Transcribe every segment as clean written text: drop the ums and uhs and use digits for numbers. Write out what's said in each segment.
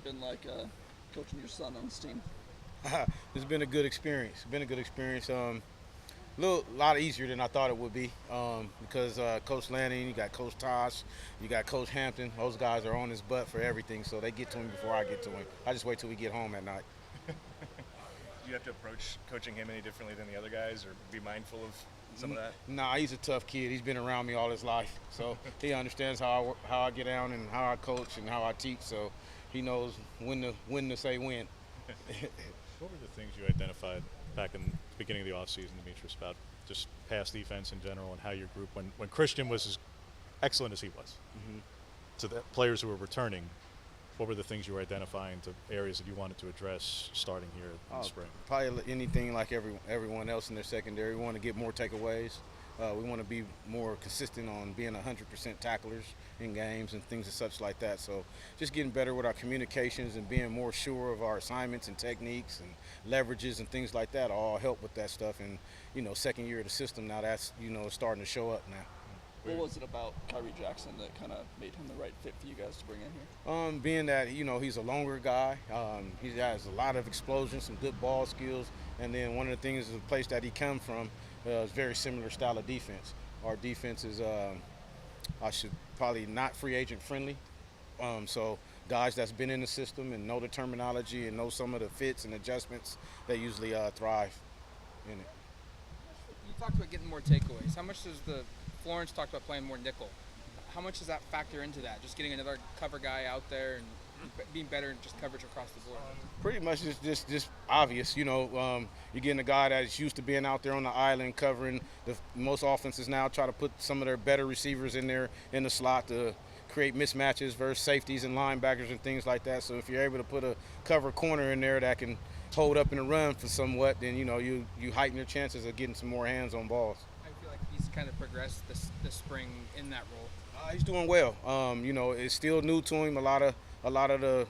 been like coaching your son on this team? It's been a good experience. Lot easier than I thought it would be because Coach Lanning, you got Coach Tosh, you got Coach Hampton. Those guys are on his butt for everything, so they get to him before I get to him. I just wait till we get home at night. Do you have to approach coaching him any differently than the other guys, or be mindful of some of that? Nah, he's a tough kid. He's been around me all his life, so he understands how I get down and how I coach and how I teach. So he knows when to say when. What were the things you identified back in the beginning of the offseason, Demetrice, about just pass defense in general and how your group, when Christian was as excellent as he was, to the players who were returning, what were the things you were identifying to areas that you wanted to address starting here in the spring? Probably anything like everyone else in their secondary. We want to get more takeaways. We want to be more consistent on being 100% tacklers in games and things and such like that. So just getting better with our communications and being more sure of our assignments and techniques and leverages and things like that all help with that stuff. And, second year of the system now, that's, starting to show up now. What was it about Kyrie Jackson that kind of made him the right fit for you guys to bring in here? Being that, he's a longer guy. He has a lot of explosion, some good ball skills. And then one of the things is the place that he come from is very similar style of defense. Our defense is, I should probably not free agent friendly. So guys that's been in the system and know the terminology and know some of the fits and adjustments, they usually thrive in it. You talked about getting more takeaways. How much does Florence talked about playing more nickel? How much does that factor into that? Just getting another cover guy out there and being better in just coverage across the board? Pretty much just obvious. You're getting a guy that's used to being out there on the island covering. Most offenses now try to put some of their better receivers in there in the slot to create mismatches versus safeties and linebackers and things like that. So if you're able to put a cover corner in there that can hold up in the run for somewhat, then you heighten your chances of getting some more hands on balls. I feel like he's kind of progressed this spring in that role. He's doing well. It's still new to him. A lot of the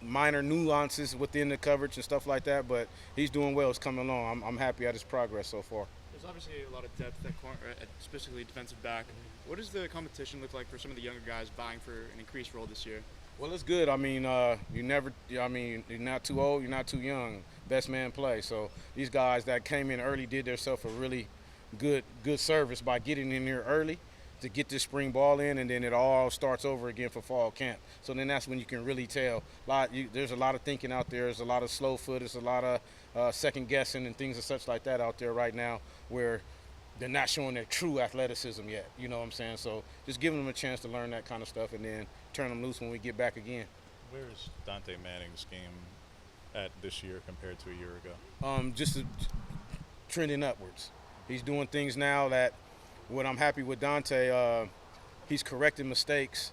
minor nuances within the coverage and stuff like that, but he's doing well. It's coming along. I'm happy at his progress so far. There's obviously a lot of depth at corner, specifically defensive back. What does the competition look like for some of the younger guys vying for an increased role this year? Well, it's good. You're not too old, you're not too young. Best man play. So these guys that came in early did themselves a really good service by getting in here early to get this spring ball in, and then it all starts over again for fall camp. So then that's when you can really tell. There's a lot of thinking out there. There's a lot of slow foot. There's a lot of second guessing and things and such like that out there right now where they're not showing their true athleticism yet. You know what I'm saying? So just giving them a chance to learn that kind of stuff and then turn them loose when we get back again. Where is Dante Manning's game at this year compared to a year ago? Just trending upwards. He's doing things now that what I'm happy with Dante, he's correcting mistakes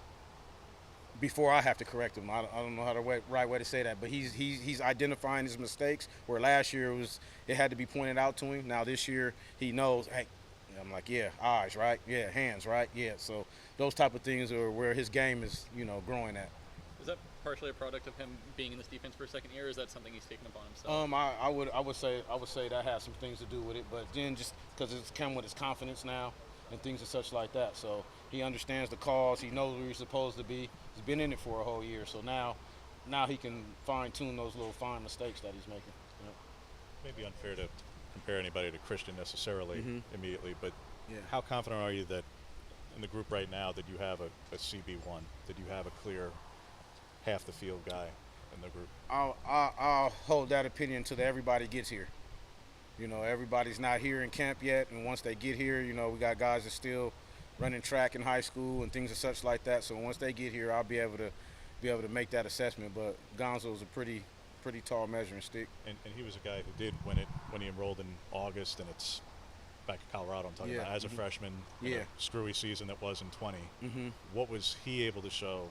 before I have to correct him. I don't know how the right way to say that, but he's identifying his mistakes, where last year it had to be pointed out to him. Now this year he knows, hey, I'm like, yeah, eyes, right? Yeah, hands, right? Yeah. So those type of things are where his game is, growing at. Is that partially a product of him being in this defense for a second year, or is that something he's taken upon himself? I would say that has some things to do with it, but then just because it's come with his confidence now and things and such like that. So he understands the cause. He knows where he's supposed to be. He's been in it for a whole year, so now he can fine tune those little fine mistakes that he's making. Maybe unfair to compare anybody to Christian necessarily immediately, but yeah. How confident are you that in the group right now that you have a CB1, that you have a clear half the field guy in the group? I'll hold that opinion until everybody gets here. Everybody's not here in camp yet, and once they get here, we got guys that still running track in high school and things and such like that. So once they get here, I'll be able to make that assessment. But Gonzo's a pretty tall measuring stick. And he was a guy who did win it when he enrolled in August, and it's back in Colorado, I'm talking about, as a freshman, in a screwy season that was in 20. What was he able to show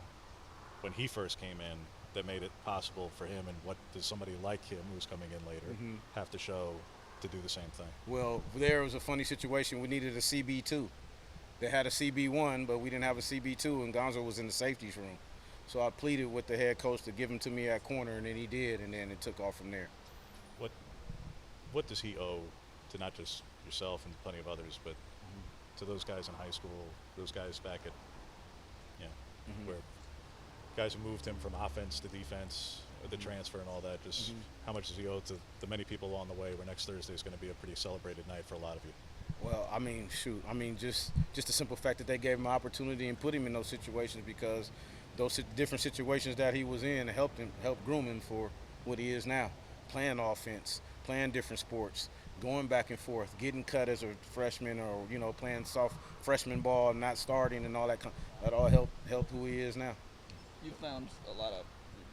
when he first came in that made it possible for him, and what does somebody like him who's coming in later have to show to do the same thing? Well, there was a funny situation. We needed a CB2. They had a CB1, but we didn't have a CB2, and Gonzo was in the safeties room. So I pleaded with the head coach to give him to me at corner, and then he did, and then it took off from there. What does he owe to not just yourself and plenty of others, but to those guys in high school, those guys back at where guys who moved him from offense to defense, the transfer and all that, just how much does he owe to the many people along the way where next Thursday is going to be a pretty celebrated night for a lot of you? Well, I mean, shoot. I mean, just the simple fact that they gave him an opportunity and put him in those situations, because those different situations that he was in helped groom him for what he is now, playing offense, playing different sports, going back and forth, getting cut as a freshman, or playing soft freshman ball, not starting, and all that. That all helped who he is now. You've found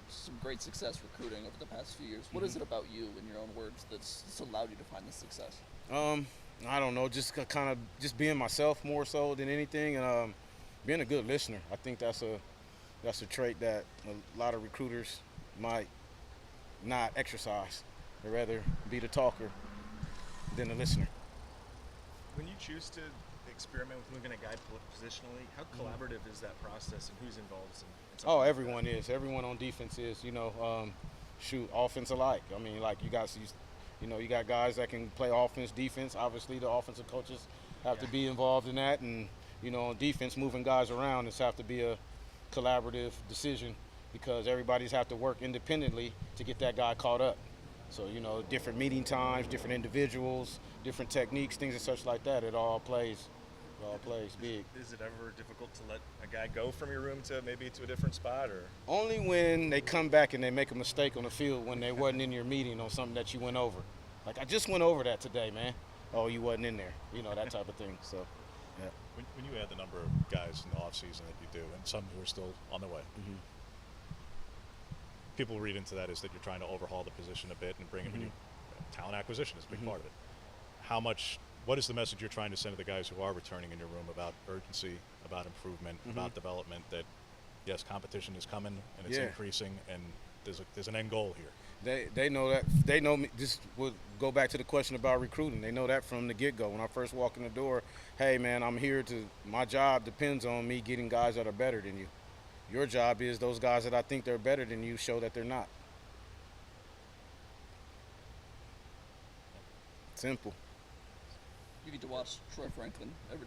some great success recruiting over the past few years. What is it about you, in your own words, that's allowed you to find this success? I don't know, just kind of just being myself more so than anything, and being a good listener. I think that's a trait that a lot of recruiters might not exercise. They'd rather be the talker than the listener. When you choose to experiment with moving a guy positionally, how collaborative is that process, and who's involved in something like Everyone that? is. Everyone on defense is. Shoot, offense alike. I mean, like you got guys that can play offense, defense. Obviously, the offensive coaches have to be involved in that, and on defense, moving guys around, it's have to be a collaborative decision, because everybody's have to work independently to get that guy caught up. So different meeting times, different individuals, different techniques, things and such like that. It all plays big. Is it ever difficult to let a guy go from your room to maybe to a different spot, or? Only when they come back and they make a mistake on the field when they wasn't in your meeting on something that you went over. Like, I just went over that today, man. Oh, you wasn't in there. That type of thing. So, yeah. When you add the number of guys in the offseason that you do, and some who are still on the way, people read into that as that you're trying to overhaul the position a bit and bring in talent acquisition is a big part of it. What is the message you're trying to send to the guys who are returning in your room about urgency, about improvement, about development, that yes, competition is coming and it's increasing, and there's an end goal here? They know that. They know me. This would go back to the question about recruiting. They know that from the get-go. When I first walk in the door, hey, man, I'm here my job depends on me getting guys that are better than you. Your job is those guys that I think they're better than you, show that they're not. Simple. You get to watch Troy Franklin every